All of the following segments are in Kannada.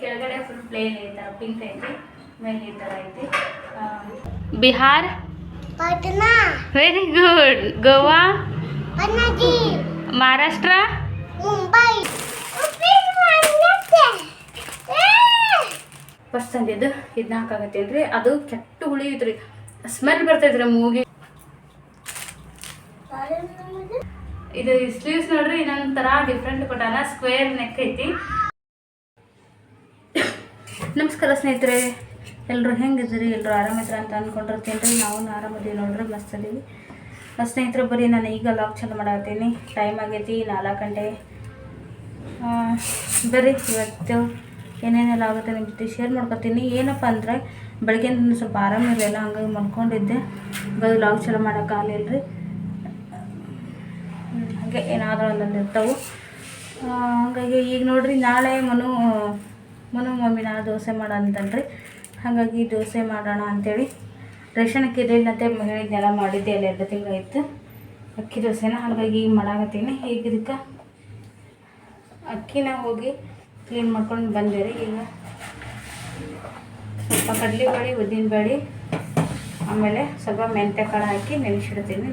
ಕೆಳಗಡೆ ಫುಲ್ ಪ್ಲೇನ್ ಈ ಥರ ಪಿಂಕ್ ಐತಿ, ಮೇಲೆ ಈ ಥರ ಐತಿ. Bihar, Patna, very good. Goa, Panaji, Maharashtra, Mumbai. First ತಂದಿದ್ದು ಇದನ್ನ ಹಾಕಾಗತ್ತೇನ್ರಿ. ಅದು ಕೆಟ್ಟ ಹುಳಿ ಐತ್ರಿ, ಸ್ಮೆಲ್ ಬರ್ತೈತ್ರಿ ಮೂಗಿ. ಇದು ಸ್ಲೀವ್ಸ್ ನೋಡ್ರಿ ಇನ್ನೊಂದು ಥರ ಡಿಫ್ರೆಂಟ್ ಕೊಟ್ಟಾನ, ಸ್ಕ್ವೇರ್ ನೆಕ್ ಐತಿ. ನಮಸ್ಕಾರ ಸ್ನೇಹಿತರೆ, ಎಲ್ಲರೂ ಹೆಂಗಿದ್ರಿ? ಎಲ್ಲರೂ ಆರಾಮಿದ್ರ ಅಂತ ಅಂದ್ಕೊಂಡಿರ್ತೀನಿ ರೀ. ನಾವು ಆರಾಮದೀವಿ ನೋಡ್ರಿ, ಮಸ್ತ್ ಅದೀವಿ ಸ್ನೇಹಿತರೆ. ಬರೀ ನಾನು ಈಗ ಲಾಗ್ ಚಲೋ ಮಾಡತ್ತೀನಿ. ಟೈಮ್ ಆಗೈತಿ 4 ಗಂಟೆ. ಬರ್ರಿ ಇವತ್ತು ಏನೇನೆಲ್ಲ ಆಗುತ್ತೆ ನಿಮ್ಮ ಜೊತೆ ಶೇರ್ ಮಾಡ್ಕೊತೀನಿ. ಏನಪ್ಪ ಅಂದರೆ ಬೆಳಗ್ಗೆಯಿಂದ ಸ್ವಲ್ಪ ಆರಾಮಿರಲಿಲ್ಲ, ಹಂಗಾಗಿ ಮಲ್ಕೊಂಡಿದ್ದೆ. ಬರೀ ಲಾಗ್ ಚಲೋ ಮಾಡೋಕ್ಕಾಗಲಿಲ್ಲ ರೀ. ಹಾಗೆ ಏನಾದರೂ ಒಂದೊಂದು ಇರ್ತಾವೆ. ಹಾಗಾಗಿ ಈಗ ನೋಡಿರಿ, ನಾಳೆ ಮನು ಮಮ್ಮಿ ನಾ ದೋಸೆ ಮಾಡೋ ಅಂತನ್ರಿ. ಹಾಗಾಗಿ ದೋಸೆ ಮಾಡೋಣ ಅಂಥೇಳಿ ರೇಷನ್ ಅಕ್ಕಿ ಇರಲಿಲ್ಲ ಅಂತ ಹೇಳಿದ್ನೆಲ್ಲ ಮಾಡಿದ್ದೆ, ಅಲ್ಲಿ 2 ತಿಂಗಳಾಯಿತು ಅಕ್ಕಿ ದೋಸೆನ. ಹಾಗಾಗಿ ಈಗ ಮಾಡಾಕತ್ತೀನಿ. ಈಗ ಇದಕ್ಕೆ ಅಕ್ಕಿನ ಹೋಗಿ ಕ್ಲೀನ್ ಮಾಡ್ಕೊಂಡು ಬಂದೆ ರೀ. ಈಗ ಸ್ವಲ್ಪ ಕಡಲೆಬೇಳೆ, ಉದ್ದಿನಬೇಳೆ, ಆಮೇಲೆ ಸ್ವಲ್ಪ ಮೆಂತ್ಯ ಕಾಳು ಹಾಕಿ ನೆನೆಸಿಡ್ತೀನಿ.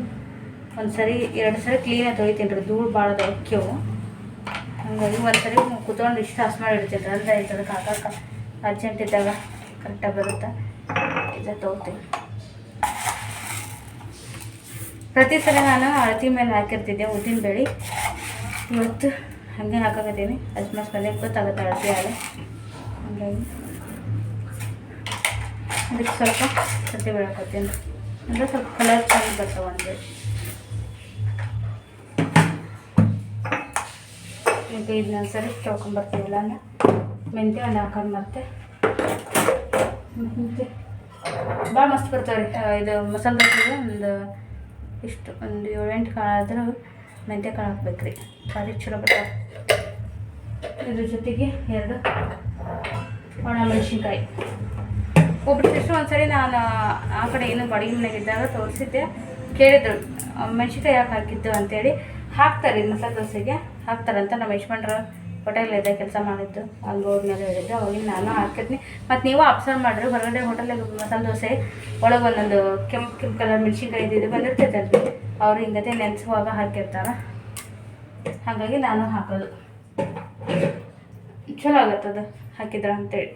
1 ಸರಿ 2 ಸರಿ ಕ್ಲೀನಾಗಿ ತೊಳಿತೀನಿ ರೀ, ಧೂಳು ಭಾಳದ ಅಕ್ಕಿವು. ಹಾಗಾಗಿ 1 ಸರಿ ಕುತ್ಕೊಂಡು ಇಷ್ಟು ಹಸ್ ಮಾಡಿ ಇಡ್ತೀನಿ ರೀ, ಅಂದರೆ ಇದಕ್ಕೆ ಹಾಕಕ್ಕೆ ಅರ್ಜೆಂಟ್ ಇದ್ದಾಗ ಕರೆಕ್ಟಾಗಿ ಬರುತ್ತೆ. ಇದು ತೊಗೊತೀನಿ. ಪ್ರತಿ ಸಲ ನಾನು ಅಳತಿ ಮೇಲೆ ಹಾಕಿರ್ತಿದ್ದೆ ಉದ್ದಿನಬೇಳೆ. ಇವತ್ತು ಹಾಗೆ ಹಾಕಾಕತ್ತೀನಿ. ಮಸ್ತ್ ಬಂದೆ ಗೊತ್ತಾಗುತ್ತೆ ಅಳತಿ ಹಾಲು. ಹಾಗಾಗಿ ಅದಕ್ಕೆ ಸ್ವಲ್ಪ ಕಡಲೆಬೇಳೆ ಹಾಕೋತೀನಿ ರೀ, ಅಂದರೆ ಸ್ವಲ್ಪ ಕಲರ್ ಚೆನ್ನಾಗಿ ಬರ್ತಾವೆ ಒಂದು. ಈಗ ಇದನ್ನ ಸರಿ ತೊಳ್ಕೊಂಬರ್ತೀವಲ್ಲ, ಮೆಂತ್ಯ ಒಂದು ಹಾಕೋದು. ಮತ್ತೆ ಭಾಳ ಮಸ್ತ್ ಬರ್ತಾವೆ ರೀ. ಇದು ಮಸಾಲೆ ದೋಸೆಗೆ ಒಂದು 7-8 ಕಾಳು ಆದರೂ ಮೆಂತ್ಯ ಕಾಳು ಹಾಕ್ಬೇಕು ರೀ, ಭಾರಿ ಚಲೋ ಬರ್ತಾವೆ. ಇದ್ರ ಜೊತೆಗೆ 2 ಒಣ ಮೆಣಸಿನ್ಕಾಯಿ. ಒಬ್ರು ಒಂದ್ಸರಿ ನಾನು ಆ ಕಡೆ ಏನು ಬಾಡಿಗೆ ಮನೆಗಿದ್ದಾಗ ತೋರಿಸಿದ್ದೆ, ಕೇಳಿದ್ರು ಮೆಣಸಿನ್ಕಾಯಿ ಯಾಕೆ ಹಾಕಿದ್ದು ಅಂತೇಳಿ. ಹಾಕ್ತಾರೆ ಮಸಾಲೆ ದೋಸೆಗೆ ಹಾಕ್ತಾರಂತ. ನಮ್ಮ ಯಜಮಾನ್ರ ಹೋಟೆಲಿದೆ ಕೆಲಸ ಮಾಡಿದ್ದು, ಅಲ್ಲಿ ಹೋದ್ಮೇಲೆ ಹೇಳಿದ್ದು. ಅವಾಗಿನ ನಾನು ಹಾಕಿದ್ನಿ. ಮತ್ತು ನೀವು ಅಬ್ಸರ್ವ್ ಮಾಡಿರಿ, ಹೊರಗಡೆ ಹೋಟೆಲಿಗೆ ಮಸಾಲೆ ದೋಸೆ ಒಳಗೆ ಒಂದೊಂದು ಕೆಂಪು ಕಲರ್ ಮೆಣಸಿನ್ಕಾಯಿ ಇದು ಬಂದಿರ್ತೈತಲ್ರಿ, ಅವ್ರು ಹಿಂಗತೆ ನೆನೆಸುವಾಗ ಹಾಕಿರ್ತಾರೆ. ಹಾಗಾಗಿ ನಾನು ಹಾಕೋದು ಚಲೋ ಆಗತ್ತದು ಹಾಕಿದ್ರೆ ಅಂತೇಳಿ.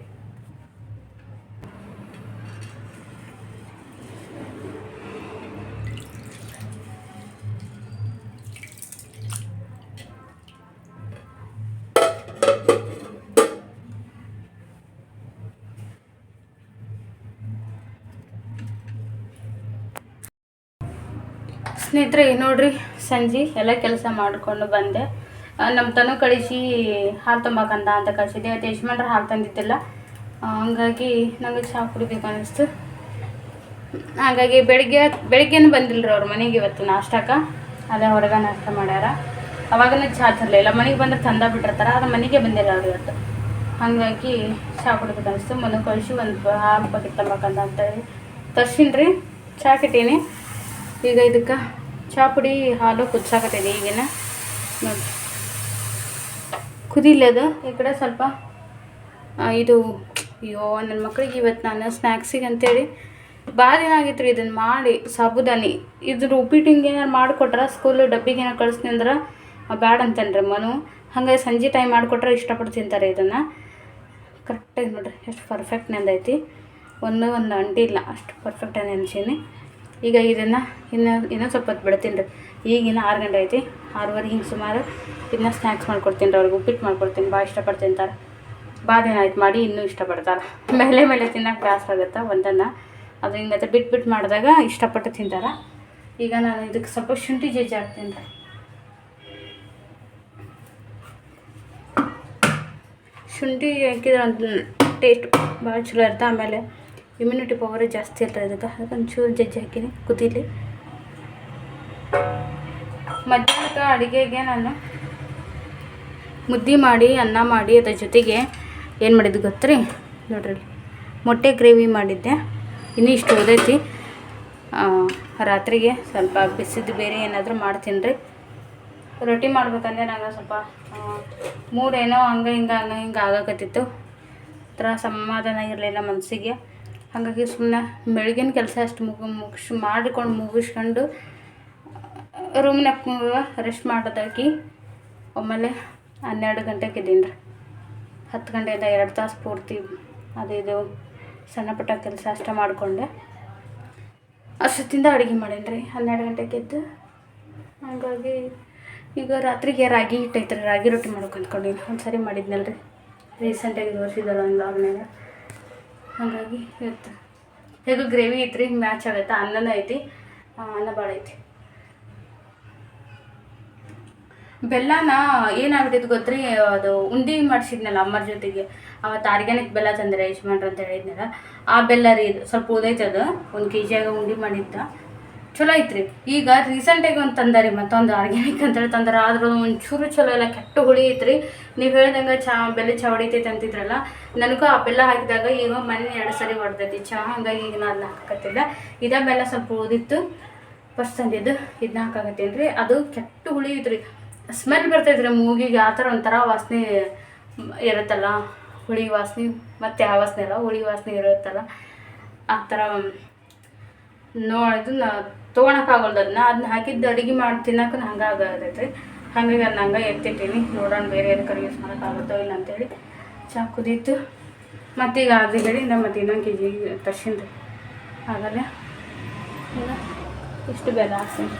ಸ್ನೇಹಿತರೆ ನೋಡ್ರಿ, ಸಂಜೆ ಎಲ್ಲ ಕೆಲಸ ಮಾಡಿಕೊಂಡು ಬಂದೆ. ನಮ್ಮ ತನು ಕಳಿಸಿ ಹಾಲು ತುಂಬಾಕಂದ ಅಂತ ಕಳಿಸಿದ್ದೆ. ಮತ್ತು ಯಜಮಾನ್ರು ಹಾಲು ತಂದಿದ್ದಿಲ್ಲ, ಹಂಗಾಗಿ ನನಗೆ ಚಹಾ ಕುಡಿಬೇಕು ಅನ್ನಿಸ್ತು. ಹಾಗಾಗಿ ಬೆಳಿಗ್ಗೆನೂ ಬಂದಿಲ್ಲರಿ ಅವ್ರ ಮನೆಗೆ ಇವತ್ತು ನಾಷ್ಟಕ್ಕೆ. ಅದೇ ಹೊರಗೆ ನಾಷ್ಟ ಮಾಡ್ಯಾರ. ಅವಾಗನೂ ಚಹಾ ತರಲಿಲ್ಲ, ಮನೆಗೆ ಬಂದ್ರೆ ತಂದ ಬಿಟ್ಟಿರ್ತಾರೆ, ಆದ್ರೆ ಮನೆಗೆ ಬಂದಿಲ್ಲ ಅವ್ರು ಇವತ್ತು. ಹಾಗಾಗಿ ಚಹಾ ಕುಡಿಬೇಕು ಅನ್ನಿಸ್ತು. ಮೊನ್ನೆ ಕಳಿಸಿ ಒಂದು ಹಾಲು ಪ್ಯಾಕೆಟ್ ತಂಬಾಕಂದ ಅಂತೇಳಿ ತರ್ಸಿನಿ ರೀ. ಚಹಾ ಕಿಟ್ಟೀನಿ. ಈಗ ಇದಕ್ಕೆ ಚಹಾ ಪುಡಿ ಹಾಲು ಕುದಿಸಾಕತ್ತೀನಿ. ಈಗಿನ ನೋಡಿ ಕುದಿಲ್ಲದು. ಈ ಕಡೆ ಸ್ವಲ್ಪ ಇದು ಅಯ್ಯೋ ನನ್ನ ಮಕ್ಕಳಿಗೆ ಇವತ್ತು ನಾನು ಸ್ನ್ಯಾಕ್ಸಿಗೆ ಅಂತೇಳಿ ಭಾಳ ದಿನ ಆಗಿತ್ತು ರೀ ಇದನ್ನು ಮಾಡಿ. ಸಾಬುದಾನಿ ಇದ್ರ ಉಪ್ಪಿಟ್ಟು ಹಿಂಗೆ ಏನಾರು ಮಾಡಿಕೊಟ್ರೆ ಸ್ಕೂಲು ಡಬ್ಬಿಗೆ ಏನಾರು ಕಳಿಸ್ತೀನಿ ಅಂದ್ರೆ ಬ್ಯಾಡ ಅಂತಾನೆ ರೀ ಮನು. ಹಾಗಾಗಿ ಸಂಜೆ ಟೈಮ್ ಮಾಡಿಕೊಟ್ರೆ ಇಷ್ಟಪಟ್ಟು ತಿಂತಾರೆ ಇದನ್ನು. ಕರೆಕ್ಟಾಗಿ ನೋಡಿರಿ ಎಷ್ಟು ಪರ್ಫೆಕ್ಟ್ ನೆಂದೈತಿ, ಒಂದು ಅಂಟಿ ಇಲ್ಲ, ಅಷ್ಟು ಪರ್ಫೆಕ್ಟಾಗಿ ನೆನೆಸೀನಿ. ಈಗ ಇದನ್ನು ಇನ್ನೂ ಸ್ವಲ್ಪ ಹೊತ್ತು ಬಿಡ್ತೀನಿ ರೀ. ಈಗಿನ 6 ಗಂಟೆ ಐತಿ, 6:15 ಹಿಂಗೆ ಸುಮಾರು ಇದನ್ನ ಸ್ನ್ಯಾಕ್ಸ್ ಮಾಡ್ಕೊಡ್ತೀನಿ ರೀ. ಅವ್ರಿಗೆ ಉಪ್ಪಿಟ್ಟು ಮಾಡ್ಕೊಡ್ತೀನಿ, ಭಾಳ ಇಷ್ಟಪಟ್ಟು ತಿಂತಾರೆ. ಭಾಳ ದಿನ ಆಯ್ತು ಮಾಡಿ, ಇನ್ನೂ ಇಷ್ಟಪಡ್ತಾರೆ. ಮೇಲೆ ತಿನ್ನೋಕೆ ಬೇಸರ ಆಗುತ್ತೆ ಒಂದನ್ನು, ಅದು ಹಿಂಗತ್ತೆ ಬಿಟ್ಟು ಮಾಡಿದಾಗ ಇಷ್ಟಪಟ್ಟು ತಿಂತಾರೆ. ಈಗ ನಾನು ಇದಕ್ಕೆ ಸ್ವಲ್ಪ ಶುಂಠಿ ಜಜ್ಜಿ ಹಾಕ್ತೀನಿ ರೀ. ಶುಂಠಿ ಹಾಕಿದ್ರೆ ಒಂದು ಟೇಸ್ಟ್ ಭಾಳ ಚಲೋ ಇರುತ್ತೆ. ಆಮೇಲೆ ಇಮ್ಯುನಿಟಿ ಪವರ್ ಜಾಸ್ತಿ ಇರ್ತದೆ ಅದಕ್ಕೆ ಒಂಚೂರು ಜಜ್ಜಿ ಹಾಕಿನಿ ಕುದೀಲಿ. ಮಧ್ಯಾಹ್ನಕ್ಕೆ ಅಡುಗೆಗೆ ನಾನು ಮುದ್ದೆ ಮಾಡಿ ಅನ್ನ ಮಾಡಿ ಅದ್ರ ಜೊತೆಗೆ ಏನು ಮಾಡಿದ್ದು ಗೊತ್ತ್ರಿ ನೋಡ್ರಿ, ಮೊಟ್ಟೆ ಗ್ರೇವಿ ಮಾಡಿದ್ದೆ. ಇನ್ನೂ ಇಷ್ಟು ಉಳಿದೈತಿ. ರಾತ್ರಿಗೆ ಸ್ವಲ್ಪ ಬಿಸಿದು ಬೇರೆ ಏನಾದರೂ ಮಾಡ್ತೀನಿ ರೀ. ರೊಟ್ಟಿ ಮಾಡ್ಬೇಕಂದ್ರೆ ನಂಗೆ ಸ್ವಲ್ಪ ಮೂಡೇನೋ ಹಂಗೆ ಹಿಂಗೆ ಆಗಕತ್ತಿತ್ತು. ಥರ ಸಮಾಧಾನ ಇರಲಿಲ್ಲ ಮನಸ್ಸಿಗೆ. ಹಾಗಾಗಿ ಸುಮ್ಮನೆ ಬೆಳಗಿನ ಕೆಲಸ ಅಷ್ಟು ಮುಗಿಸ್ಕೊಂಡು ರೂಮ್ನಾಗ ರೆಸ್ಟ್ ಮಾಡೋದಾಗಿ ಆಮೇಲೆ 12 ಗಂಟೆಗೆ ಇದ್ದೀನಿ ರೀ. 10 ಗಂಟೆಯಿಂದ 2 ತಾಸು ಪೂರ್ತಿ ಇದು ಸಣ್ಣ ಪುಟ್ಟ ಕೆಲಸ ಅಷ್ಟೇ ಮಾಡಿಕೊಂಡೆ. ಅಷ್ಟೊತ್ತಿಂದ ಅಡುಗೆ ಮಾಡೀನಿ ರೀ 12 ಗಂಟೆಗೆ ಎದ್ದು. ಹಾಗಾಗಿ ಈಗ ರಾತ್ರಿಗೆ ರಾಗಿ ಹಿಟ್ಟೈತೆ ರೀ, ರಾಗಿ ರೊಟ್ಟಿ ಮಾಡೋಕೆ ಅಂದ್ಕೊಂಡಿನಿ. ಒಂದು ಸರಿ ಮಾಡಿದ್ನಲ್ಲ ರೀ, ರೀಸೆಂಟಾಗಿ ತೋರಿಸಿದಲ್ಲ ಒಂದು ಲಾಗ್ನಾಗ. ಹಾಗಾಗಿ ಇವತ್ತು ಹೇಗೂ ಗ್ರೇವಿ ಐತ್ರಿ, ಮ್ಯಾಚ್ ಆಗುತ್ತೆ. ಅನ್ನನೂ ಐತಿ, ಅನ್ನ ಭಾಳ ಐತಿ. ಬೆಲ್ಲನ ಏನಾಗ್ಬಿಟ್ಟಿದ್ದು ಗೊತ್ತ್ರಿ, ಅದು ಉಂಡೆ ಮಾಡಿಸಿದ್ನಲ್ಲ ಅಮ್ಮರ ಜೊತೆಗೆ, ಅವತ್ತು ಆರ್ಗ್ಯಾನಿಕ್ ಬೆಲ್ಲ ತಂದರೆ ಯಜಮಾನ್ರು ಅಂತ ಹೇಳಿದ್ನಲ್ಲ, ಆ ಬೆಲ್ಲ ರೀ ಇದು. ಸ್ವಲ್ಪ ಉದೈತೆ ಅದು, 1 kg ಉಂಡೆ ಮಾಡಿದ್ದ, ಚಲೋ ಐತ್ರಿ. ಈಗ ರೀಸೆಂಟಾಗಿ ಒಂದು ತಂದಾರಿ, ಮತ್ತೊಂದು ಆರ್ಗ್ಯಾನಿಕ್ ಅಂತೇಳಿ ತಂದಾರ. ಆದ್ರೂ ಒಂಚೂರು ಚಲೋ ಇಲ್ಲ, ಕೆಟ್ಟು ಹುಳಿ ಐತ್ರಿ. ನೀವು ಹೇಳ್ದಂಗೆ ಬೆಲ್ಲ ಚಾ ಹೊಡಿತೈತೆ ಅಂತಿದ್ರಲ್ಲ, ನನಗೂ ಆ ಬೆಲ್ಲ ಹಾಕಿದಾಗ ಈಗ ಮೊನ್ನೆ 2 ಸರಿ ಹೊಡೆದೈತಿ ಚಾ. ಹಂಗಾಗಿ ಈಗ ನಾನು ಅದನ್ನ ಹಾಕಕತ್ತಿಲ್ಲ. ಇದೇ ಬೆಲ್ಲ ಸ್ವಲ್ಪ ಉಳಿದಿತ್ತು ಫಸ್ಟ್ ತಂದಿದ್ದು, ಇದನ್ನ ಹಾಕಾಕತ್ತೀನಿ ರೀ. ಅದು ಕೆಟ್ಟು ಹುಳಿ ಐತ್ರಿ, ಸ್ಮೆಲ್ ಬರ್ತೈತ್ರಿ ಮೂಗಿಗೆ. ಆ ಥರ ಒಂಥರ ವಾಸನೆ ಇರುತ್ತಲ್ಲ, ಹುಳಿ ವಾಸನೆ. ಮತ್ತು ಯಾವ ವಾಸನೆ ಅಲ್ಲ, ಹುಳಿ ವಾಸನೆ ಇರುತ್ತಲ್ಲ, ಆ ಥರ ಇದನ್ನ ತೊಗೊಳಕ್ಕಾಗಲ್ದು. ಅದನ್ನ ಹಾಕಿದ್ದು ಅಡುಗೆ ಮಾಡಿ ತಿನ್ನೋಕೆ ಹಂಗೆ ಆಗತೈತ್ರಿ. ಹಾಗಾಗಿ ಅದನ್ನ ಹಂಗೆ ಎತ್ತಿಟ್ಟಿನಿ. ನೋಡೋಣ ಬೇರೆ ಎದಕ್ಕೆ ಯೂಸ್ ಮಾಡೋಕ್ಕಾಗುತ್ತೋ ಇಲ್ಲ ಅಂತೇಳಿ. ಚಾ ಕುದೀತು, ಮತ್ತೀಗ ಅದು ಹೇಳಿಂದ ಮತ್ತು ಇನ್ನೊಂದು kg ತರ್ಸೀನಿ ರೀ. ಆಗಲ್ಲ ಈಗ ಇಷ್ಟು ಬೆಲ್ಲ ಹಾಕ್ತೀನಿ.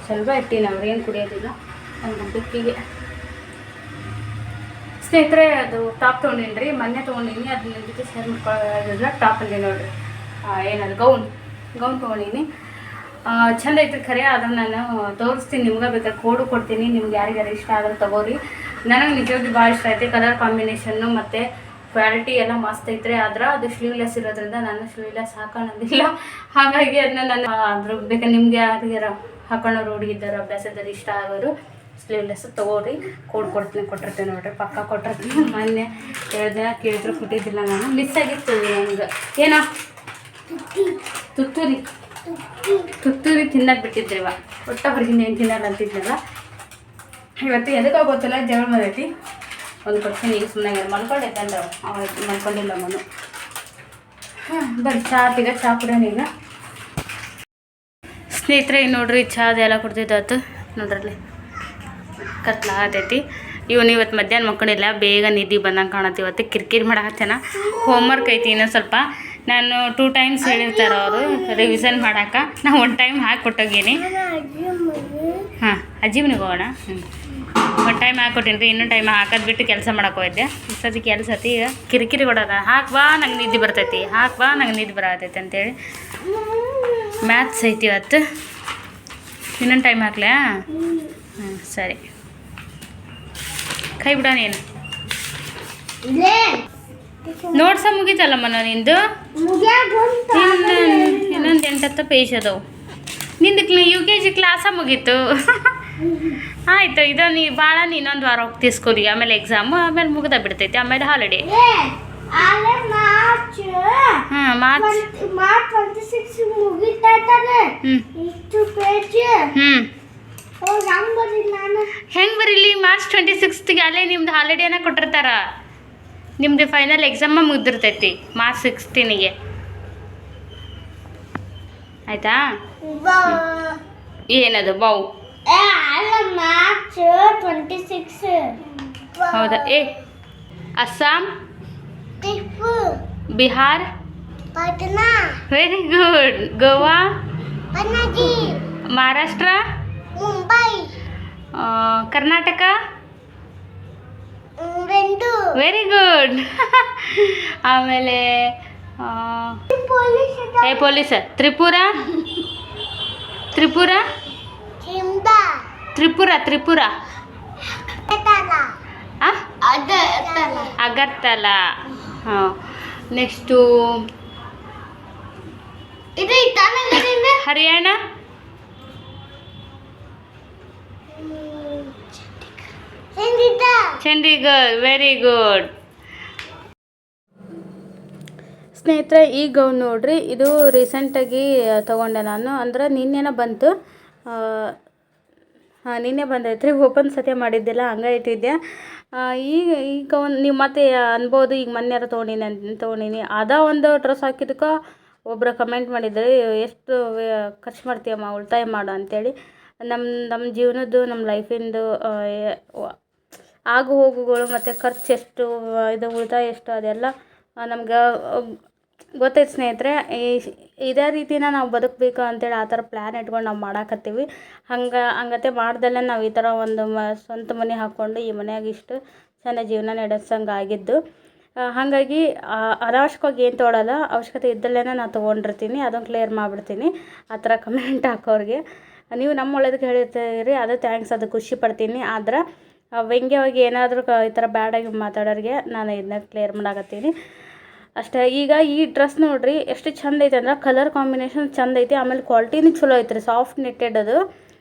ಸ್ವಲ್ಪ ಇಟ್ಟಿನಿ, ಅವ್ರೇನು ಕುಡಿಯೋದಿಲ್ಲ. ಒಂದು ಬಿಕ್ಕಿಗೆ ಸ್ನೇಹಿತರೆ, ಅದು ಟಾಪ್ ತೊಗೊಂಡಿನಿ ರೀ, ಮೊನ್ನೆ ತೊಗೊಂಡಿನಿ. ಅದನ್ನ ಜೊತೆ ಶೇರ್ ಮಾಡ್ಕೊಳ್ಳೋದಿಲ್ಲ. ಟಾಪಲ್ಲಿ ನೋಡಿರಿ, ಏನದು ಗೌನ್ ತೊಗೊಂಡಿನಿ. ಚಂದ ಐತ್ರಿ ಖರೆ. ಅದನ್ನು ನಾನು ತೋರಿಸ್ತೀನಿ ನಿಮ್ಗೆ. ಬೇಕಾದ್ರೆ ಕೋಡು ಕೊಡ್ತೀನಿ, ನಿಮ್ಗೆ ಯಾರಿಗಾರು ಇಷ್ಟ ಆದ್ರೆ ತೊಗೋರಿ. ನನಗೆ ನಿಜವಾಗಿ ಭಾಳ ಇಷ್ಟ ಐತೆ. ಕಲರ್ ಕಾಂಬಿನೇಷನ್ನು ಮತ್ತು ಕ್ವಾಲಿಟಿ ಎಲ್ಲ ಮಸ್ತ್ ಐತ್ರಿ. ಆದ್ರೆ ಅದು ಸ್ಲೀವ್ಲೆಸ್ ಇರೋದ್ರಿಂದ ನಾನು ಸ್ಲೀವ್ಲೆಸ್ ಹಾಕೋಣೋದಿಲ್ಲ. ಹಾಗಾಗಿ ಅದನ್ನ ನಾನು ಅದ್ರ ಬೇಕಾದ್ರೆ ನಿಮ್ಗೆ ಯಾರಿಗಾರ ಹಾಕೊಳ್ಳೋರು ಹುಡುಗಿದ್ದಾರೆ, ಅಭ್ಯಾಸದಲ್ಲಿ ಇಷ್ಟ ಆಗೋರು ಸ್ಲೀವ್ಲೆಸ್ ತೊಗೋರಿ. ಕೋಡ್ ಕೊಟ್ಟಿರ್ತೀನಿ ನೋಡ್ರಿ, ಪಕ್ಕ ಕೊಟ್ಟಿರ್ತೀನಿ. ಮೊನ್ನೆ 2 ದಿನ ಕೇಳಿದ್ರು ಕೊಟ್ಟಿದ್ದಿಲ್ಲ ನಾನು, ಮಿಸ್ ಆಗಿತ್ತು. ನಂಗೆ ಏನೋ ತುತ್ತೂರಿ ತಿನ್ನಕ್ಕೆ ಬಿಟ್ಟಿದ್ರಿ. ಒಟ್ಟ ಹೊರಗಿನ ಏನು ತಿನ್ನಲ್ಲ ಅಂತಿದ್ನಲ್ಲ. ಇವತ್ತು ಎದಕ್ಕೆ ಗೊತ್ತಿಲ್ಲ, ಜಗಳ ಬಂದೈತಿ. ಒಂದು ಕೊಡ್ತೀನಿ ಈಗ ಸುಮ್ಮನೆ ಮಲ್ಕೊಂಡೈತೆ ಅಂದ್ರೆ ಮಲ್ಕೊಂಡಿಲ್ಲ ಮನು. ಬರ್ರಿ ಚಾ ಕುಡಿಯೋಣ ಈಗ. ಸ್ನೇಹಿತರೆ ನೋಡ್ರಿ, ಚಾ ಅದೆಲ್ಲ ಕುಡ್ದಿದ್ದಾಯ್ತು ನೋಡ್ರಲ್ಲಿ. ಕತ್ಲಾಗತೈತಿ. ಇವತ್ತು ಮಧ್ಯಾಹ್ನ ಮಕ್ಕಳಿಲ್ಲ, ಬೇಗ ನಿದ್ದೆ ಬಂದಂಗೆ ಕಾಣತ್ತೆ. ಇವತ್ತು ಕಿರಿಕಿರಿ ಮಾಡಾಕತ್ತೇನ. ಹೋಮ್ವರ್ಕ್ ಐತಿ ಇನ್ನೊಂದು ಸ್ವಲ್ಪ. ನಾನು 2 ಟೈಮ್ಸ್ ಹೇಳಿರ್ತಾರೆ ಅವರು ರಿವಿಷನ್ ಮಾಡಾಕ. ನಾ 1 ಟೈಮ್ ಹಾಕಿ ಕೊಟ್ಟೋಗೀನಿ. ಹಾಂ, ಅಜ್ಜಿ ಮನೆಗೆ ಹೋಗೋಣ. 1 ಟೈಮ್ ಹಾಕ್ಕೊಟ್ಟೀನಿ ರೀ, ಇನ್ನೊಂದು ಟೈಮ್ ಹಾಕೋದು ಬಿಟ್ಟು ಕೆಲಸ ಮಾಡಕ್ಕೆ ಹೋಗಿದ್ದೆ. ಸತಿ ಕೆಲಸ ಐತಿ. ಈಗ ಕಿರಿಕಿರಿ ಕೊಡೋದ, ಹಾಕ್ಬಾ ನಂಗೆ ನಿದ್ದೆ ಬರ್ತೈತಿ, ಹಾಕ್ಬಾ ನಂಗೆ ನಿದ್ದೆ ಬರತೈತಿ ಅಂತೇಳಿ. ಮ್ಯಾಥ್ಸ್ ಐತಿ ಇವತ್ತು. ಇನ್ನೊಂದು ಟೈಮ್ ಹಾಕ್ಲಾ? ಹ್ಞೂ ಸರಿ, ಕೈ ಬಿಡ ನೀನು. ನೋಡ್ಸ ಮುಗೀತಲ್ಲ ಮನ ನಿಂದು. ಇನ್ನೊಂದು 8 ಪೇಜ್ ಅದಾವು ನಿಂದು. UKG ಕ್ಲಾಸ ಮುಗೀತು. ಆಯಿತು, ಇದೊಂದು ಭಾಳ ಇನ್ನೊಂದು ವಾರ ಹೋಗ್ತಿ ಸ್ಕೂಲಿಗೆ. ಆಮೇಲೆ ಎಕ್ಸಾಮು, ಆಮೇಲೆ ಮುಗ್ದ ಬಿಡ್ತೈತಿ. ಆಮೇಲೆ ಹಾಲಿಡೇ. ಹಾಂ, ಮಾರ್ಚ್ 26 ಮುಗಿತಾನೆ. ಹೆಂಗೆ ಬರೀಲಿ? ಮಾರ್ಚ್ 26ಗೆ ಅಲ್ಲೇ ನಿಮ್ದು ಹಾಲಿಡೇನ ಕೊಟ್ಟಿರ್ತಾರ. ನಿಮ್ಮದು ಫೈನಲ್ ಎಕ್ಸಾಮ ಮುಗ್ದಿರ್ತೈತಿ ಮಾರ್ಚ್ 16ಗೆ. ಆಯಿತಾ? ಏನದು ಬೌ? ಮಾರ್ಚ್ 26. ಹೌದಾ? Assam, Bihar, Patna, very good. Goa, Panaji, Maharashtra, Mumbai, Karnataka, Bengaluru, very good. ಆಮೇಲೆ ಪೊಲೀಸ್ ತ್ರಿಪುರ, ತ್ರಿಪುರ, ಅಗರ್ತಲ. ಹಾಂ, next Haryana, Chandigarh. Very good. ಸ್ನೇಹಿತರೆ, ಈ ಗೌನ್ ನೋಡ್ರಿ, ಇದು ರೀಸೆಂಟಾಗಿ ತೊಗೊಂಡೆ ನಾನು. ಅಂದ್ರೆ ನಿನ್ನೆನ ಬಂತು. ನಿನ್ನೆ ಬಂದೈತೆ ರೀ ಓಪನ್ ಸತ್ಯ ಮಾಡಿದ್ದಿಲ್ಲ ಹಂಗೆ ಇಟ್ಟಿದ್ದೆ. ಈಗ ಒಂದು ನೀವು ಮತ್ತೆ ಅನ್ಬೋದು ಈಗ ಮೊನ್ನೆಯಾರ ತೊಗೊಂಡೀನಿ ಅದ ಒಂದು ಡ್ರೆಸ್ ಹಾಕಿದ್ದಕ್ಕೆ ಒಬ್ಬರು ಕಮೆಂಟ್ ಮಾಡಿದ್ರು, ಎಷ್ಟು ಖರ್ಚು ಮಾಡ್ತೀಯಮ್ಮ ಉಳಿತಾಯ ಮಾಡು ಅಂತೇಳಿ. ನಮ್ಮ ಜೀವನದ್ದು ನಮ್ಮ ಲೈಫಿಂದು ಆಗು ಹೋಗುಗಳು ಮತ್ತು ಖರ್ಚು ಎಷ್ಟು, ಇದು ಉಳಿತಾಯ ಎಷ್ಟು ಅದೆಲ್ಲ ನಮ್ಗೆ ಗೊತ್ತೈತೆ ಸ್ನೇಹಿತರೆ. ಇದೇ ರೀತಿನ ನಾವು ಬದುಕಬೇಕು ಅಂತೇಳಿ ಆ ಥರ ಪ್ಲ್ಯಾನ್ ಇಟ್ಕೊಂಡು ನಾವು ಮಾಡಾಕತ್ತೀವಿ. ಹಂಗತೆ ಮಾಡ್ದಲ್ಲೇ ನಾವು ಈ ಥರ ಒಂದು ಸ್ವಂತ ಮನೆ ಹಾಕ್ಕೊಂಡು ಈ ಮನ್ಯಾಗ ಇಷ್ಟು ಚೆಂದ ಜೀವನ ನಡೆಸಂಗೆ ಆಗಿದ್ದು. ಹಾಗಾಗಿ ಅನಾವಶ್ಯಕವಾಗಿ ಏನು ತೊಗೊಳಲ್ಲ, ಅವಶ್ಯಕತೆ ಇದ್ದಲ್ಲೇ ನಾನು ತೊಗೊಂಡಿರ್ತೀನಿ, ಅದನ್ನು ಕ್ಲಿಯರ್ ಮಾಡಿಬಿಡ್ತೀನಿ. ಆ ಥರ ಕಮೆಂಟ್ ಹಾಕೋರಿಗೆ ನೀವು ನಮ್ಮ ಒಳ್ಳೇದಕ್ಕೆ ಹೇಳಿರ್ತೀರಿ, ಅದು ಥ್ಯಾಂಕ್ಸ್, ಅದು ಖುಷಿ ಪಡ್ತೀನಿ. ಆದ್ರೆ ವ್ಯಂಗ್ಯವಾಗಿ ಏನಾದರೂ ಈ ಥರ ಬ್ಯಾಡಾಗಿ ಮಾತಾಡೋರಿಗೆ ನಾನು ಇದನ್ನ ಕ್ಲಿಯರ್ ಮಾಡಾಕತ್ತೀನಿ ಅಷ್ಟೇ. ಈಗ ಈ ಡ್ರೆಸ್ ನೋಡಿರಿ ಎಷ್ಟು ಚಂದ ಐತೆ ಅಂದ್ರೆ ಕಲರ್ ಕಾಂಬಿನೇಷನ್ ಚಂದ ಐತಿ, ಆಮೇಲೆ ಕ್ವಾಲಿಟಿನೂ ಚಲೋ ಐತೆ ರೀ. ಸಾಫ್ಟ್ ನೆಟ್ಟೆಡ್ ಅದು,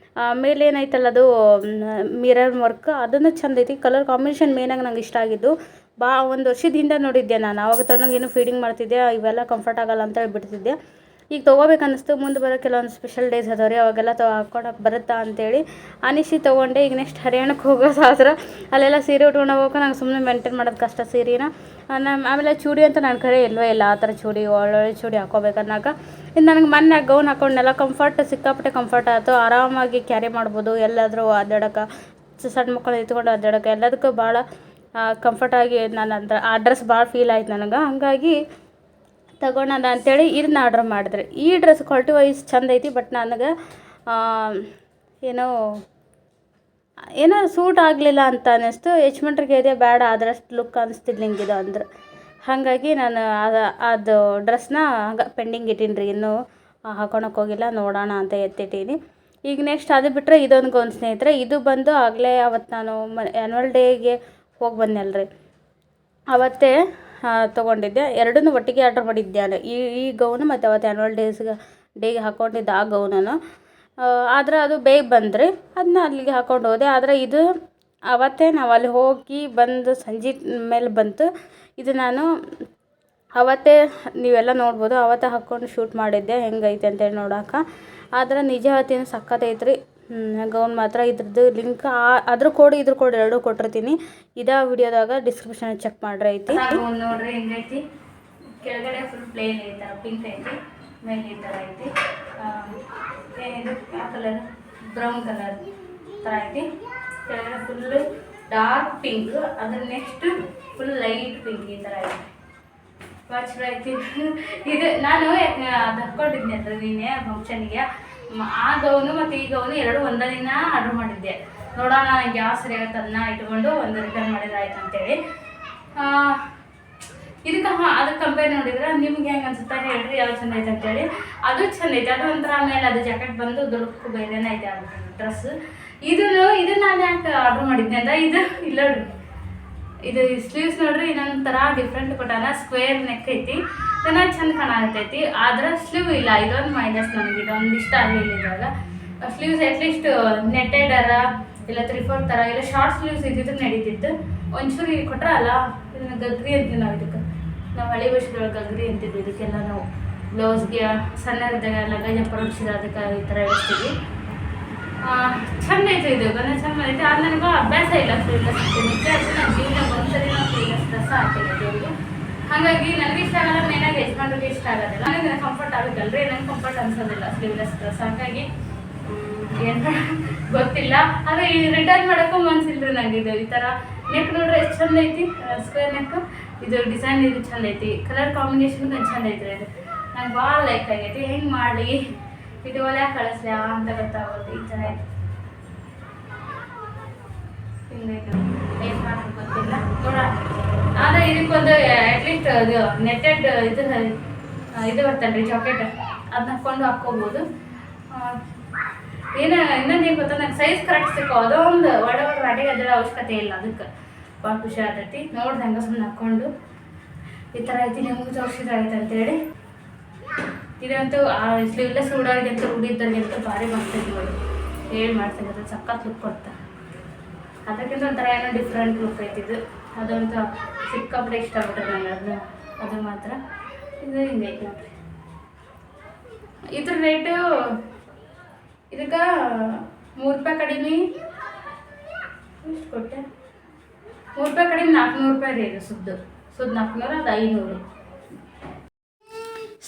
ಮೇಲೆ ಏನೈತಲ್ಲ ಅದು ಮಿರರ್ ವರ್ಕ್ ಅದನ್ನು ಚಂದ ಐತಿ. ಕಲರ್ ಕಾಂಬಿನೇಷನ್ ಮೇನಾಗಿ ನಂಗೆ ಇಷ್ಟ ಆಗಿದ್ದು. ಒಂದು ವರ್ಷದ ಹಿಂದೆ ನೋಡಿದ್ದೆ ನಾನು, ಆವಾಗ ತನಗೇನು ಫೀಡಿಂಗ್ ಮಾಡ್ತಿದ್ದೆ, ಇವೆಲ್ಲ ಕಂಫರ್ಟ್ ಆಗಲ್ಲ ಅಂತೇಳಿ ಬಿಡ್ತಿದ್ದೆ. ಈಗ ತೊಗೋಬೇಕು ಅನ್ನಿಸ್ತು, ಮುಂದೆ ಬರೋ ಕೆಲವೊಂದು ಸ್ಪೆಷಲ್ ಡೇಸ್ ಅದಾವೆ ರೀ, ಅವಾಗೆಲ್ಲ ಹಾಕ್ಕೊಳಕ್ಕೆ ಬರುತ್ತಾ ಅಂತೇಳಿ ಅನಿಸಿ ತೊಗೊಂಡೆ. ಈಗ ನೆಕ್ಸ್ಟ್ ಹರಿಯಾಣಕ್ಕೆ ಹೋಗೋದಾದ್ರೆ ಅಲ್ಲೆಲ್ಲ ಸೀರೆ ಉಟ್ಕೊಂಡು ಹೋಗೋಕೆ ನಂಗೆ ಸುಮ್ಮನೆ ಮೇಂಟೈನ್ ಮಾಡೋದು ಕಷ್ಟ ಸೀರೆನ. ಆಮೇಲೆ ಚೂಡಿ ಅಂತ ನನ್ನ ಕಡೆ ಇಲ್ಲವೇ ಇಲ್ಲ, ಆ ಥರ ಚೂಡಿ ಒಳ್ಳೊಳ್ಳೆ ಚೂಡಿ ಹಾಕ್ಕೋಬೇಕು ಅನ್ನೋಕೆ. ಇದು ನನಗೆ ಮೊನ್ನೆ ಗೌನ್ ಹಾಕೊಂಡೆಲ್ಲ ಕಂಫರ್ಟ್, ಸಿಕ್ಕಾಪಟ್ಟೆ ಕಂಫರ್ಟ್ ಆಯಿತು. ಆರಾಮಾಗಿ ಕ್ಯಾರಿ ಮಾಡ್ಬೋದು, ಎಲ್ಲಾದರೂ ಅಡ್ಡಾಡೋಕೆ, ಸಣ್ಣ ಮಕ್ಕಳು ಎತ್ಕೊಂಡು ಅಡ್ಡಾಡೋಕೆ ಎಲ್ಲದಕ್ಕೂ ಭಾಳ ಕಂಫರ್ಟಾಗಿ ನಾನು ಅಂತ ಆ ಡ್ರೆಸ್ ಭಾಳ ಫೀಲ್ ಆಯ್ತು ನನಗೆ. ಹಾಗಾಗಿ ತಗೊಳೋಣ ಅಂಥೇಳಿ ಇದನ್ನ ಆರ್ಡ್ರ್ ಮಾಡಿದ್ರೆ. ಈ ಡ್ರೆಸ್ ಕ್ವಾಲಿಟಿ ವೈಸ್ ಚಂದ ಐತಿ, ಬಟ್ ನನಗೆ ಏನೋ ಸೂಟ್ ಆಗಲಿಲ್ಲ ಅಂತ ಅನ್ನಿಸ್ತು. ಯಜಮಾನ್ರಿಗೆ ಇದೆ ಬೇಡ, ಅದರಷ್ಟು ಲುಕ್ ಅನಿಸ್ತಿಲ್ಲ ಹಿಂಗಿದೆ ಅಂದ್ರೆ. ಹಾಗಾಗಿ ನಾನು ಅದು ಡ್ರೆಸ್ನ ಹಂಗೆ ಪೆಂಡಿಂಗ್ ಇಟ್ಟೀನಿ ರೀ, ಇನ್ನೂ ಹಾಕೊಳಕ್ಕೆ ಹೋಗಿಲ್ಲ, ನೋಡೋಣ ಅಂತ ಎತ್ತಿಟ್ಟೀನಿ. ಈಗ ನೆಕ್ಸ್ಟ್ ಅದು ಬಿಟ್ಟರೆ ಇದೊಂದು ಗೌನ್ ಸ್ನೇಹಿತರೆ. ಇದು ಬಂದು ಆಗಲೇ ಅವತ್ತು ನಾನು ಆ್ಯನ್ವಲ್ ಡೇಗೆ ಹೋಗಿ ಬಂದೆನಲ್ಲ ರೀ, ಅವತ್ತೇ ತೊಗೊಂಡಿದ್ದೆ. ಎರಡನ್ನೂ ಒಟ್ಟಿಗೆ ಆರ್ಡ್ರ್ ಮಾಡಿದ್ದೆ. ಈ ಗೌನು ಮತ್ತು ಅವತ್ತು ಆ್ಯನ್ವಲ್ ಡೇಗೆ ಹಾಕ್ಕೊಂಡಿದ್ದೆ ಆ ಗೌನನ್ನು. ಆದರೆ ಅದು ಬೇಗ ಬಂದ್ರಿ, ಅದನ್ನ ಅಲ್ಲಿಗೆ ಹಾಕ್ಕೊಂಡು ಹೋದೆ. ಆದರೆ ಇದು ಅವತ್ತೇ ನಾವು ಅಲ್ಲಿ ಹೋಗಿ ಬಂದು ಸಂಜೆ ಮೇಲೆ ಬಂತು. ಇದು ನಾನು ಅವತ್ತೇ ನೀವೆಲ್ಲ ನೋಡ್ಬೋದು, ಅವತ್ತೇ ಹಾಕ್ಕೊಂಡು ಶೂಟ್ ಮಾಡಿದ್ದೆ ಹೆಂಗೈತೆ ಅಂತೇಳಿ ನೋಡೋಕೆ. ಆದರೆ ನಿಜ ಹೇಳ್ತೀನಿ ಸಖತ್ತೈತ್ರಿ ಗೌನ್ ಮಾತ್ರ. ಇದ್ರದ್ದು ಲಿಂಕ್ ಅದ್ರ ಕೋಡ್ ಇದ್ರ ಕೋಡ್ ಎರಡೂ ಕೊಟ್ಟಿರ್ತೀನಿ. ಇದೇ ವಿಡಿಯೋದಾಗ ಡಿಸ್ಕ್ರಿಪ್ಷನ್ ಚೆಕ್ ಮಾಡ್ರಿ ಐತಿ. ನೋಡ್ರಿ ಹೆಂಗೈತಿ, ಕೆಳಗಡೆ ಫುಲ್ ಪ್ಲೇನ್ ಈ ಥರ ಪಿಂಕ್ ಐತಿ, ಮೇಲೆ ಈ ಥರ ಐತಿ. ಏನಿದು ಯಾವ ಕಲರ್, ಬ್ರೌನ್ ಕಲರ್ ಥರ ಐತಿ. ಕೆಳಗಡೆ ಫುಲ್ಲು ಡಾರ್ಕ್ ಪಿಂಕ್, ಅದ್ರ ನೆಕ್ಸ್ಟ್ ಫುಲ್ ಲೈಟ್ ಪಿಂಕ್ ಈ ಥರ ಐತಿ. ಚಲೋ ಐತಿ. ಇದು ನಾನು ಅದು ಹಾಕ್ಕೊಂಡಿದ್ದೆ ಅಂದ್ರೆ ನಿನ್ನೆ ಫಂಕ್ಷನ್ಗೆ. ಆ ಗೌನು ಮತ್ತು ಈ ಗೌನು ಎರಡು ಒಂದೇ ದಿನ ಆರ್ಡ್ರ್ ಮಾಡಿದ್ದೆ. ನೋಡೋಣ ನನಗೆ ಯಾವ ಸರಿ ಆಗುತ್ತೆ ಅದನ್ನ ಇಟ್ಕೊಂಡು ಒಂದು ರಿಟರ್ನ್ ಮಾಡಿದ್ರೆ ಆಯ್ತು ಅಂತೇಳಿ. ಇದಕ್ಕೆ ಅದಕ್ಕೆ ಕಂಪೇರ್ ನೋಡಿದ್ರೆ ನಿಮ್ಗೆ ಹೆಂಗೆ ಅನ್ಸುತ್ತೆ ಹೇಳ್ರಿ, ಯಾವ ಚಂದ ಐತೆ ಅಂತೇಳಿ. ಅದು ಚಂದ ಐತೆ, ಅದು ಒಂಥರ ಆಮೇಲೆ ಅದು ಜಾಕೆಟ್ ಬಂದು ದುಡುಕು ಬೇರೆನೇ ಐತೆ ಅದು ಡ್ರೆಸ್. ಇದನ್ನ ನಾನು ಯಾಕೆ ಆರ್ಡ್ರ್ ಮಾಡಿದ್ದೆ ಅಂತ, ಇದು ಇಲ್ಲ ನೋಡ್ರಿ, ಇದು ಸ್ಲೀವ್ಸ್ ನೋಡ್ರಿ ಇನ್ನೊಂಥರ ಡಿಫ್ರೆಂಟ್ ಕೊಟ್ಟಾನ. ಸ್ಕ್ವೇರ್ ನೆಕ್ ಐತಿ, ಚೆನ್ನಾಗಿ ಚಂದ ಕಾಣತೈತಿ. ಆದ್ರೆ ಸ್ಲೀವ್ ಇಲ್ಲ, ಇದೊಂದು ಮೈನಸ್ ನನಗೆ. ಇದೊಂದು ಇಷ್ಟ ಆಗಲಿಲ್ಲ ಇವಾಗ. ಸ್ಲೀವ್ಸ್ ಅಟ್ಲೀಸ್ಟ್ ನೆಟ್ಟೆಡರ ಇಲ್ಲ 3/4 ಥರ ಇಲ್ಲ ಶಾರ್ಟ್ ಸ್ಲೀವ್ಸ್ ಇದ್ದಿದ್ದು ನಡೀತಿತ್ತು. ಒಂಚೂರು ಇಲ್ಲಿ ಕೊಟ್ರ ಅಲ್ಲ, ಇದನ್ನ ಗಗ್ರಿ ಅಂತೀವಿ ನಾವು. ಇದಕ್ಕೆ ನಾವು ಹಳೆ ವರ್ಷದೊಳಗೆ ಗಗ್ರಿ ಅಂತಿದ್ವಿ. ಇದಕ್ಕೆಲ್ಲ ನಾವು ಬ್ಲೌಸ್ಗೆ ಸಣ್ಣದಾಗ ಲಗೇಜ್ ಹೊರಡ್ಸಿದ್ರೆ ಅದಕ್ಕೆ ಈ ಥರ ಇಳಿಸ್ತೀವಿ. ಚಂದ ಐತೆ ಇದು ಗನ, ಚಂದ ಐತೆ. ಅದು ನನಗೆ ಅಭ್ಯಾಸ ಇಲ್ಲ ಸ್ಲೀವ್ಲೆಸ್. ನಿಜ ನನ್ನ ಜೀವನ ಒಂದ್ಸರಿ ನಾವು ಸ್ಲೀವ್ಲೆಸ್ ಡ್ರೆಸ್ ಹಾಕಿದ್ದೆ ಅವ್ರಿಗೆ. ಹಾಗಾಗಿ ನನಗೆ ಇಷ್ಟ ಆಗಲ್ಲ, ಮೇನಾಗಿ ಯಜಮಾನ್ರಿಗೆ ಇಷ್ಟ ಆಗೋದಿಲ್ಲ. ನನಗೆ ಕಂಫರ್ಟ್ ಆಗುತ್ತಲ್ರಿ, ನಂಗೆ ಕಂಫರ್ಟ್ ಅನ್ಸೋದಿಲ್ಲ ಸ್ಲೀವ್ಲೆಸ್ ಡ್ರೆಸ್. ಹಾಗಾಗಿ ಏನು ಗೊತ್ತಿಲ್ಲ, ಆದರೆ ಈ ರಿಟರ್ನ್ ಮಾಡೋಕ್ಕೂ ಮನ್ಸಿಲ್ರಿ ನನಗೆ. ಇದು ಈ ಥರ ನೆಕ್ ನೋಡ್ರಿ ಎಷ್ಟು ಚಂದ ಐತಿ, ಸ್ಕ್ವೇರ್ ನೆಕ್. ಇದು ಡಿಸೈನ್ ಇದು ಚಂದ ಐತಿ, ಕಲರ್ ಕಾಂಬಿನೇಷನ್ ಚಂದ ಐತ್ರಿ. ಇದು ನಂಗೆ ಭಾಳ ಲೈಕ್ ಆಗೈತಿ. ಹೆಂಗೆ ಮಾಡಿ ಇದು ಒಲೆ ಕಳಿಸ್ಲಾ ಅಂತ ಗೊತ್ತಾಗೋದು. ಈ ಥರ ಐತಿ, ಹಿಂಗೈತೆ, ಏನು ಮಾಡೋದು ಗೊತ್ತಿಲ್ಲ ನೋಡ. ಆದರೆ ಇದಕ್ಕೊಂದು ಅಟ್ಲೀಸ್ಟ್ ಅದು ನೆಟ್ಟೆಡ್ ಇದು ಬರ್ತಲ್ರಿ ಜಾಕೆಟ್, ಅದನ್ನ ಹಾಕ್ಕೊಂಡು ಹಾಕ್ಕೋಬೋದು. ಇನ್ನೊಂದು ಏನು ಗೊತ್ತಾ, ನಂಗೆ ಸೈಜ್ ಕರೆಕ್ಟ್ ಸಿಕ್ಕೋ, ಅದೊಂದು ಒಡೆ ರಾಟಿಗೆ ಅದರ ಅವಶ್ಯಕತೆ ಇಲ್ಲ. ಅದಕ್ಕೆ ಭಾಳ ಖುಷಿ ಆಗ್ತೈತಿ. ನೋಡ್ದಂಗೆ ಸುಮ್ಮನೆ ಹಾಕ್ಕೊಂಡು ಈ ಥರ ಐತಿ. ನಿಮ್ಗೆ ತೋರಿಸಿದ್ರೆ ಆಯ್ತು ಅಂತೇಳಿ. ಇದಂತೂ ಸ್ಲೀವ್ಲೆಸ್ ಉಡೋರಿಗಂತೂ ಉಡಿದ್ದವ್ರಿಗಂತೂ ಭಾರಿ ಮಾಡ್ತೈತಿ ನೋಡಿ, ಹೇಳಿ ಮಾಡ್ತೀನಿ. ಅದು ಸಖತ್ ಲುಕ್ ಕೊಡ್ತಾ, ಅದಕ್ಕಿಂತ ಒಂಥರ ಏನೋ ಡಿಫ್ರೆಂಟ್ ಲುಕ್ ಐತಿದ್ದು. ಅದಂತೂ ಸಿಕ್ಕಾಪಟ್ಟೆ ಇಷ್ಟ ಆಗ್ಬಿಟ್ಟೆ ನನಗೆ ಅದು ಮಾತ್ರ. ಇದು ಹಿಂಗೈತಿ ನೋಡ್ರಿ. ಇದ್ರ ರೇಟು ಇದಕ್ಕೆ ರೂಪಾಯಿ ಕಡಿಮೆ ಎಷ್ಟು ಕೊಟ್ಟೆ 3 ರೂಪಾಯಿ ಕಡಿಮೆ 400 ರೂಪಾಯಿ ರೀ ಇದು ಸುದ್ದು 400 ಅದು 500.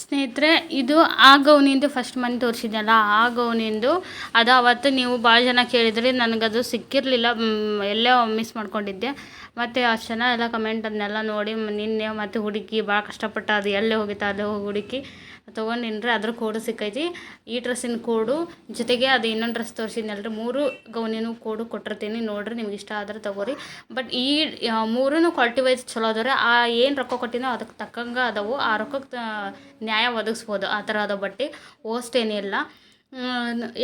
ಸ್ನೇಹಿತರೆ ಇದು ಆ ಗೌನಿಂದು ಫಸ್ಟ್ ಮನೆ ತೋರಿಸಿದ್ನಲ್ಲ ಆ ಗೌನಿಂದು ಅದು ಅವತ್ತು ನೀವು ಭಾಳ ಜನ ಕೇಳಿದ್ರಿ, ನನಗದು ಸಿಕ್ಕಿರಲಿಲ್ಲ, ಎಲ್ಲೇ ಮಿಸ್ ಮಾಡ್ಕೊಂಡಿದ್ದೆ. ಮತ್ತು ಅಷ್ಟು ಜನ ಎಲ್ಲ ಕಮೆಂಟ್ ಅದನ್ನೆಲ್ಲ ನೋಡಿ ನಿನ್ನೆ ಮತ್ತು ಹುಡುಕಿ ಭಾಳ ಕಷ್ಟಪಟ್ಟು ಅದು ಎಲ್ಲೇ ಹೋಗಿತ್ತು ಅದು ಹುಡುಕಿ ತೊಗೊಂಡಿನ್ರಿ. ಅದ್ರ ಕೋಡು ಸಿಕ್ಕೈತಿ, ಈ ಡ್ರೆಸ್ಸಿನ ಕೋಡು ಜೊತೆಗೆ ಅದು ಇನ್ನೊಂದು ಡ್ರೆಸ್ ತೋರಿಸಿದ್ನಲ್ರಿ 3 ಗೌನಿನೂ ಕೋಡು ಕೊಟ್ಟಿರ್ತೀನಿ, ನೋಡಿರಿ ನಿಮ್ಗೆ ಇಷ್ಟ ಆದ್ರೆ ತೊಗೋರಿ. ಬಟ್ ಈ 3 ಕ್ವಾಲಿಟಿ ವೈಸ್ ಚಲೋ ಅದಾವೆ ರೀ. ಆ ಏನು ರೊಕ್ಕ ಕೊಟ್ಟಿನೋ ಅದಕ್ಕೆ ತಕ್ಕಂಗೆ ಅದಾವು, ಆ ರೊಕ್ಕಕ್ಕೆ ನ್ಯಾಯ ಒದಗಿಸ್ಬೋದು ಆ ಥರ ಅದಾವ ಬಟ್ಟೆ, ಓಸ್ಟ್ ಏನಿಲ್ಲ.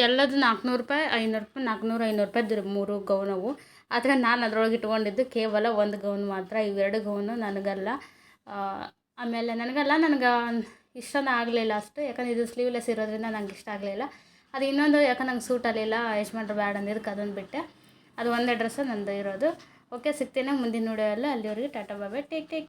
ಎಲ್ಲದು 400 ರೂಪಾಯಿ 500 ರೂಪಾಯಿ 400 500 ರೂಪಾಯಿದ್ದು 3 ಗೌನವು. ಆದರೆ ನಾನು ಅದ್ರೊಳಗೆ ಇಟ್ಕೊಂಡಿದ್ದು ಕೇವಲ 1 ಗೌನ್ ಮಾತ್ರ, ಇವೆರಡು ಗೌನು ನನಗೆ ಇಷ್ಟನೇ ಆಗಲಿಲ್ಲ ಅಷ್ಟು, ಯಾಕಂದ್ರೆ ಇದು ಸ್ಲೀವ್ಲೆಸ್ ಇರೋದ್ರಿಂದ ನಂಗೆ ಇಷ್ಟ ಆಗಲಿಲ್ಲ. ಅದು ಇನ್ನೊಂದು ಯಾಕೆ ನಂಗೆ ಸೂಟ್ ಆಗಲಿಲ್ಲ, ಯಜಮಾನ್ರು ಬ್ಯಾಡ ಅಂದಿದ್ದಕ್ಕೆ ಅದನ್ನು ಬಿಟ್ಟೆ. ಅದು ಒಂದೇ ಡ್ರೆಸ್ಸು ನಂದು ಇರೋದು. ಓಕೆ, ಸಿಗ್ತೇನೆ ಮುಂದಿನ ವಿಡಿಯೋಲ್ಲ, ಅಲ್ಲಿವರೆಗೆ ಟಾಟಾ ಬಾಯ್, ಟೇಕ್